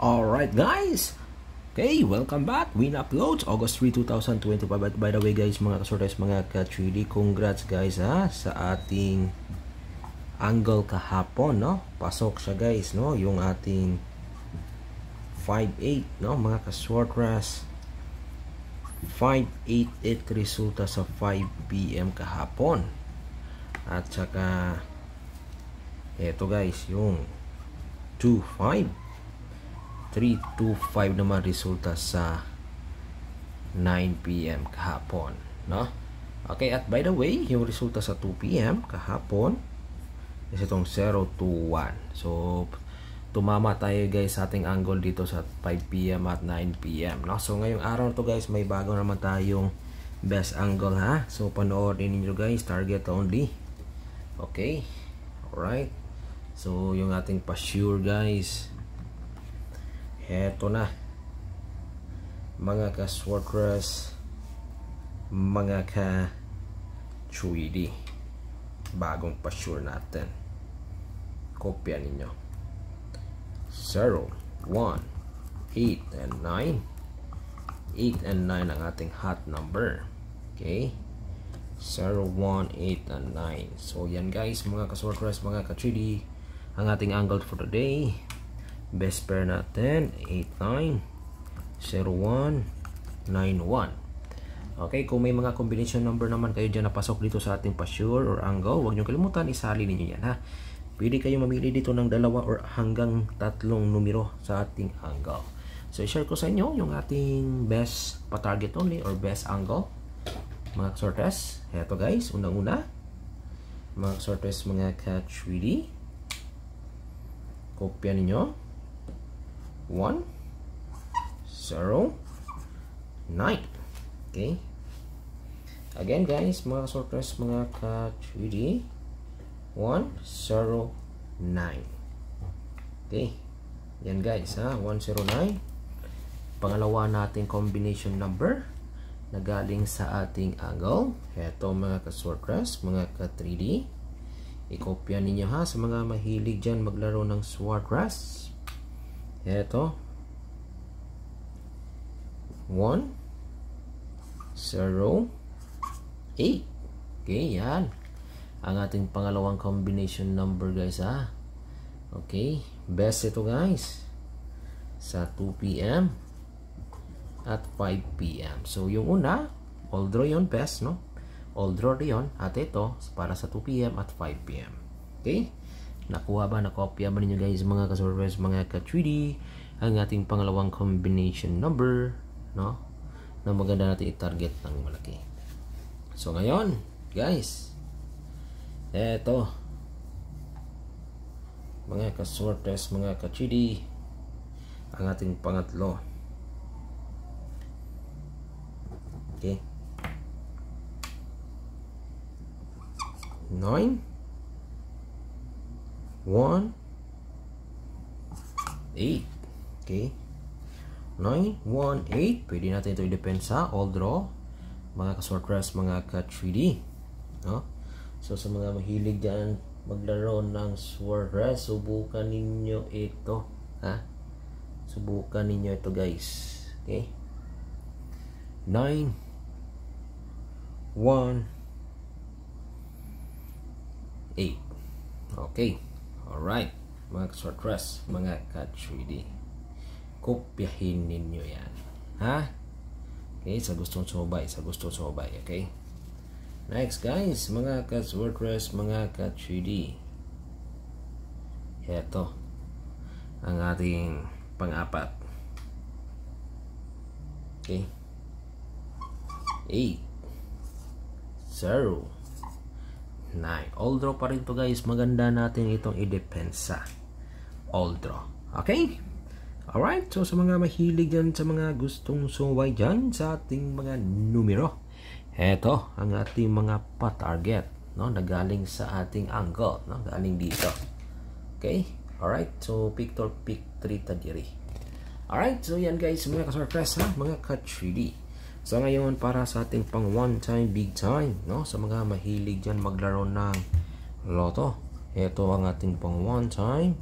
Alright guys, okay, welcome back. Win Uploads, August 3, 2025. By the way guys, mga kasortes, mga ka-3D, congrats guys sa ating angle kahapon, no? Pasok siya guys, no? Yung ating 5.8, no? Mga ka-sortes, 5.88 resulta sa 5 PM kahapon. At saka eto guys, yung 2.5 3.25 naman resulta sa 9 PM kahapon, no? Okay, at by the way, yung resulta sa 2 PM kahapon is itong 0.21. So tumama tayo guys sa ating angle dito sa 5 PM at 9 PM, no? So ngayong araw to guys, may bago naman tayong best angle, ha? So panoorin niyo guys, target only. Okay, alright. So yung ating pa-sure guys, eto na mga ka-sortes, mga ka-3D, bagong pa-sure natin. Kopya ninyo 0, 1, 8 and 9. 8 and 9 ang ating hot number. Okay, 0, 1, 8 and 9. So yan guys, mga ka-sortes, mga ka-3D, ang ating angle for today. Best pair natin 89, 01, 91. Okay, kung may mga combination number naman kayo dyan na pasok dito sa ating pa-sure or angle, huwag nyo kalimutan, isali ninyo yan, ha? Pwede kayo mamili dito ng 2 or hanggang 3 numero sa ating angle. So i-share ko sa inyo yung ating best pa-target only or best angle, mga sortes. Eto guys, unang-una, mga sortes, mga ka-3D, kopya ninyo 1, 0, 9. Okay, again guys, mga sortes, mga ka-3D, 1, 0, 9. Okay, yan guys, ha, 109. Pangalawa nating combination number na galing sa ating angle. Eto mga ka-sortes, mga ka-3D, ikopya ninyo ha sa mga mahilig dyan maglaro ng sortes. Eto 1, 0, 8. Okay, yan ang ating pangalawang combination number guys, ha. Okay, best ito guys sa 2 PM at 5 PM. So yung una, all draw yon, best, no? All draw yon, at ito para sa 2 PM at 5 PM. Okay, nakuha ba, nakopya ba ninyo guys, mga ka-sortes, mga ka-3D, ang ating pangalawang combination number, no? Na maganda natin i-target ng malaki. So ngayon guys, eto mga ka-sortes, mga ka-3D, ang ating pangatlo. Okay, 9, 1, 8. Okay, 9, 1, 8. Pwede natin ito i-depensa, all draw, mga ka-sortes, mga ka-3D, no? So sa mga mahilig dyan maglaro ng sortes, subukan ninyo ito, ha? Subukan ninyo ito guys. Okay, 9, 1, 8. Okay, alright, mga sortes, mga ka-3D, kopyahin ninyo yan, ha? Okay, sa gustong sumabay, okay? Next guys, mga ka-sortes, mga ka-3D, eto ang ating pang-apat. Okay, 8, 0, 9. All draw pa rin to guys. Maganda natin itong i-depensa, all draw. Okay, alright. So sa mga mahilig dyan, sa mga gustong sumabay dyan sa ating mga numero, eto ang ating mga pa-target, no? Nagaling sa ating angle, no? Galing dito. Okay, alright. So picture pick 3 tadiri. Alright, so yan guys, mga ka-sortes, ha, mga ka-3D. So ngayon, para sa ating pang one time, big time, no? Sa mga mahilig dyan maglaro ng loto, ito ang ating pang one time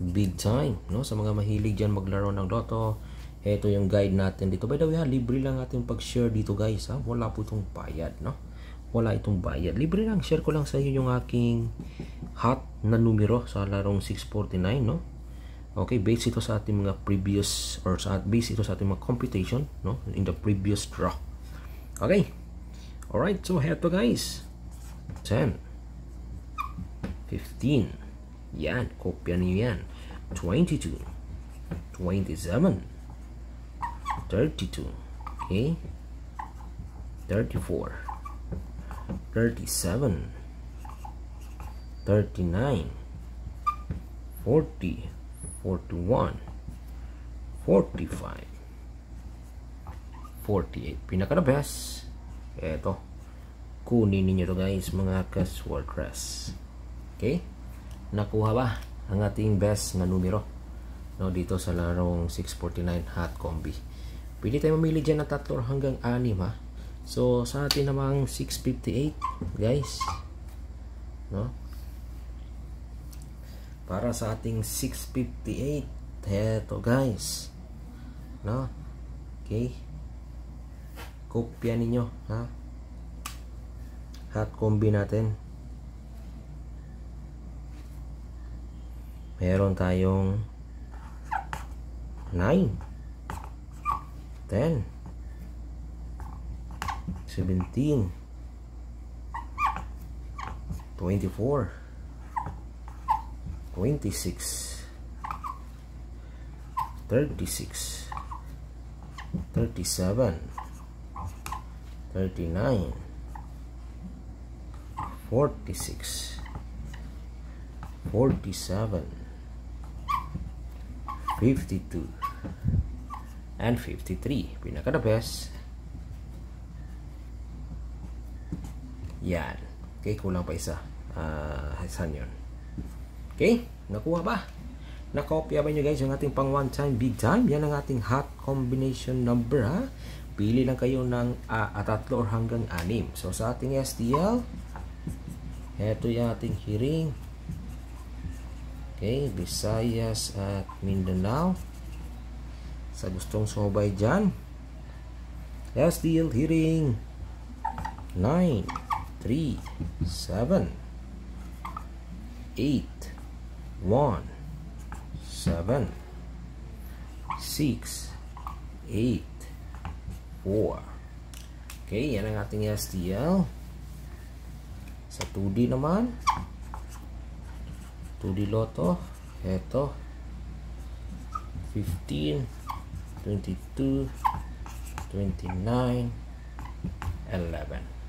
big time, no? Sa mga mahilig dyan maglaro ng Lotto, ito yung guide natin dito. By the way, libre lang ating pag-share dito guys, ha? Wala po itong bayad, no? Wala itong bayad. Libre lang. Share ko lang sa iyo yung aking hot na numero sa larong 649, no? Okay, base ito sa ating mga previous base ito sa ating mga computation, no? In the previous draw. Okay. Alright, so heto guys. 10 15. Yan, kopya niyo yan. 22 27 32. Okay. 34 37 39 40 41 45 48. Pinaka the best. Eto. Kunin ninyo to guys, mga kaswordress. Okay? Nakuha ba ang ating best na numero? No, dito sa larong 649 hot combi. Pwede tayo mamili dyan ng 3 hanggang 6, ha? So, sa atin namang 658, guys. No? Para sa ating 658, eto guys. No? Okay? Kopya ninyo, ha? Hot combi natin. Meron tayong 9 10 17 24 26 36 37 39 46 47 52 and 53. Pinaka the best. Yan. Okay, kulang pa isa. Saan yun? Okay, nakuha ba? Nakopya ba nyo guys yung ating pang one time, big time? Yan ang ating hot combination number, ha? Pili lang kayo ng 3 or hanggang 6. So sa ating STL, eto yung ating hearing. Okay, Visayas at Mindanao. Sa gustong sumabay dyan, STL hearing 9 3 7 8 1 7 6 8 4. Okay, yan ang ating STL. Sa 2D naman, 2D Lotto, eto 15 22 29 11.